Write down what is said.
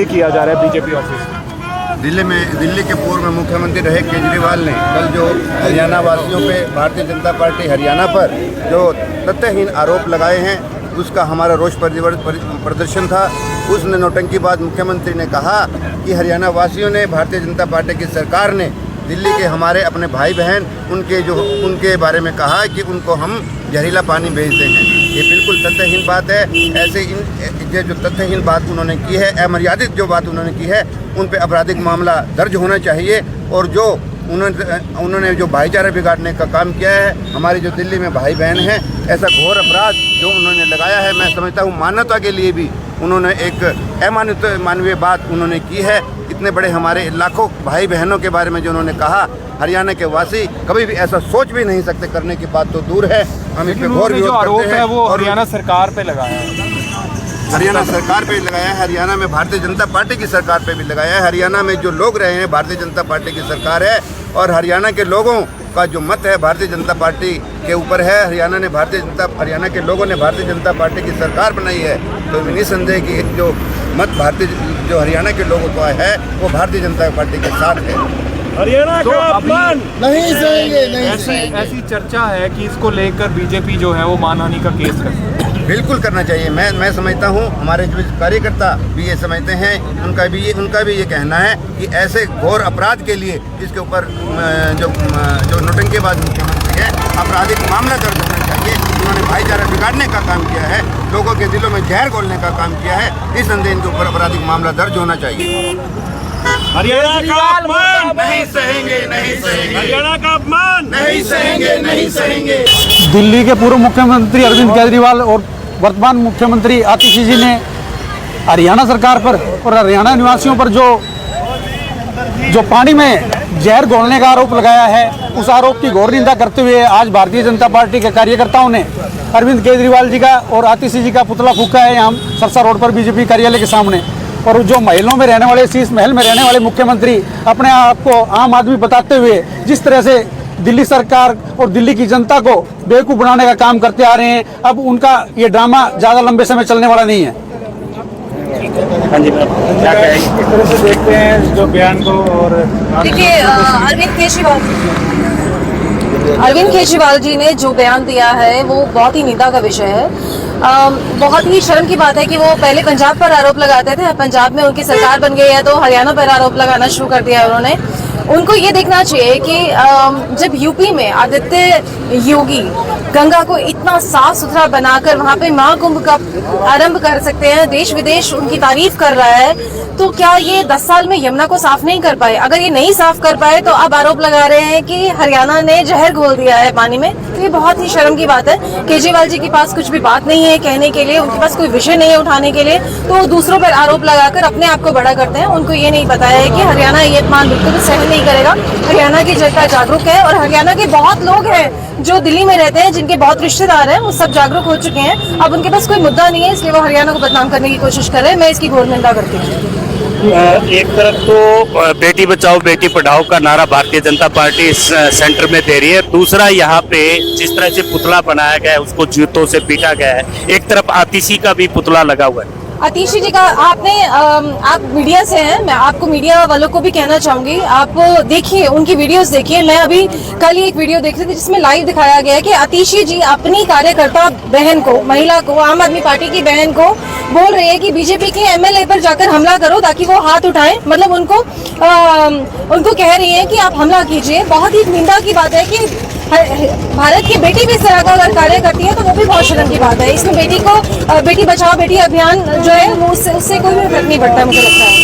किया जा रहा है बीजेपी ऑफिस दिल्ली के पूर्व मुख्यमंत्री रहे केजरीवाल ने कल जो हरियाणा वासियों पे भारतीय जनता पार्टी हरियाणा पर जो तथ्यहीन आरोप लगाए हैं उसका हमारा रोष प्रदर्शन था। उसने नौटंकीबाज मुख्यमंत्री ने कहा कि हरियाणा वासियों ने भारतीय जनता पार्टी की सरकार ने दिल्ली के हमारे अपने भाई बहन उनके बारे में कहा कि उनको हम जहरीला पानी भेजते हैं। ये बिल्कुल तथ्यहीन बात है। ऐसे ये जो तथ्यहीन बात उन्होंने की है, अमर्यादित जो बात उन्होंने की है, उन पे आपराधिक मामला दर्ज होना चाहिए। और जो उन्होंने जो भाईचारा बिगाड़ने का काम किया है, हमारे जो दिल्ली में भाई बहन हैं, ऐसा घोर अपराध जो उन्होंने लगाया है, मैं समझता हूँ मानवता के लिए भी उन्होंने एक अमानवीय बात उन्होंने की है। इतने बड़े हमारे लाखों भाई बहनों के बारे में जो उन्होंने कहा, हरियाणा के वासी कभी भी ऐसा सोच भी नहीं सकते, करने की बात तो दूर है। हम इस पे घोर विरोध करते हैं। वो हरियाणा सरकार पे लगाया है, हरियाणा सरकार पे लगाया है, हरियाणा में भारतीय जनता पार्टी की सरकार पे भी लगाया है। हरियाणा में जो लोग रहे हैं, भारतीय जनता पार्टी की सरकार है और हरियाणा के लोगों का जो मत है भारतीय जनता पार्टी के ऊपर है। हरियाणा के लोगों ने भारतीय जनता पार्टी की सरकार बनाई है, तो निसंदेह कि जो मत जो हरियाणा के लोगों का है वो भारतीय जनता पार्टी के साथ है। हरियाणा का अपमान नहीं सहेंगे। ऐसी चर्चा है कि इसको लेकर बीजेपी जो है वो मानहानि का केस करती है। बिल्कुल करना चाहिए। मैं समझता हूँ, हमारे जो कार्यकर्ता भी ये समझते हैं, उनका भी ये कहना है कि ऐसे घोर अपराध के लिए इसके ऊपर जो नौटंकीबाज मुख्यमंत्री है, आपराधिक मामला दर्ज होना चाहिए। उन्होंने भाईचारा बिगाड़ने का काम किया है, लोगों के दिलों में जहर घोलने का काम किया है, इस संदेह इनके ऊपर आपराधिक मामला दर्ज होना चाहिए। हरियाणा का अपमान नहीं सहेंगे, नहीं सहेंगे। हरियाणा का अपमान नहीं सहेंगे, नहीं सहेंगे। दिल्ली के पूर्व मुख्यमंत्री अरविंद केजरीवाल और वर्तमान मुख्यमंत्री आतिश जी ने हरियाणा सरकार पर और हरियाणा निवासियों पर जो पानी में जहर घोलने का आरोप लगाया है, उस आरोप की घोर निंदा करते हुए आज भारतीय जनता पार्टी के कार्यकर्ताओं ने अरविंद केजरीवाल जी का और आतिश जी का पुतला फूंका है यहाँ सरसा रोड पर बीजेपी कार्यालय के सामने। और जो महलों में रहने वाले, शीश महल में रहने वाले मुख्यमंत्री अपने आप को आम आदमी बताते हुए जिस तरह से दिल्ली सरकार और दिल्ली की जनता को बेवकूफ़ बनाने का काम करते आ रहे हैं, अब उनका ये ड्रामा ज़्यादा लंबे समय चलने वाला नहीं है। हाँ जी मैम, क्या कहेंगे? किस तरह से देखते हैं जो बयान को? और देखिए, अरविंद केजरीवाल जी ने जो बयान दिया है वो बहुत ही निंदा का विषय है। बहुत ही शर्म की बात है कि वो पहले पंजाब पर आरोप लगाते थे, पंजाब में उनकी सरकार बन गई है तो हरियाणा पर आरोप लगाना शुरू कर दिया है उन्होंने। उनको ये देखना चाहिए कि जब यूपी में आदित्य योगी गंगा को इतना साफ सुथरा बनाकर वहां पे महाकुंभ का आरंभ कर सकते हैं, देश विदेश उनकी तारीफ कर रहा है, तो क्या ये 10 साल में यमुना को साफ नहीं कर पाए? अगर ये नहीं साफ कर पाए तो अब आरोप लगा रहे हैं कि हरियाणा ने जहर घोल दिया है पानी में। तो ये बहुत ही शर्म की बात है। केजरीवाल जी के पास कुछ भी बात नहीं है कहने के लिए, उनके पास कोई विषय नहीं है उठाने के लिए, तो वो दूसरों पर आरोप लगाकर अपने आप को बड़ा करते हैं। उनको ये नहीं पता है कि हरियाणा ये अपमान बिल्कुल सहन नहीं करेगा। हरियाणा की जनता जागरूक है और हरियाणा के बहुत लोग हैं जो दिल्ली में रहते हैं, जिनके बहुत रिश्तेदार हैं, वो सब जागरूक हो चुके हैं। अब उनके पास कोई मुद्दा नहीं है, इसलिए वो हरियाणा को बदनाम करने की कोशिश कर रहे हैं। मैं इसकी घोर निंदा करती हूँ। एक तरफ तो बेटी बचाओ बेटी पढ़ाओ का नारा भारतीय जनता पार्टी इस सेंटर में दे रही है, दूसरा यहाँ पे जिस तरह से पुतला बनाया गया है उसको जूतों से पीटा गया है। एक तरफ आतिशी का भी पुतला लगा हुआ है। आतिशी जी का आप मीडिया से हैं, मैं आपको मीडिया वालों को भी कहना चाहूंगी, आप देखिए, उनकी वीडियोस देखिए। मैं अभी कल ही एक वीडियो देख रही थी जिसमें लाइव दिखाया गया है कि आतिशी जी अपनी कार्यकर्ता बहन को, महिला को, आम आदमी पार्टी की बहन को बोल रही है कि बीजेपी के एमएलए पर जाकर हमला करो ताकि वो हाथ उठाएं। मतलब उनको कह रही है कि आप हमला कीजिए। बहुत ही निंदा की बात है कि भारत की बेटी भी इस तरह का अगर कार्य करती है तो वो भी बहुत शर्म की बात है। इसमें बेटी बचाओ बेटी अभियान जो है वो उससे कोई भी फर्क नहीं पड़ता, मुझे लगता है।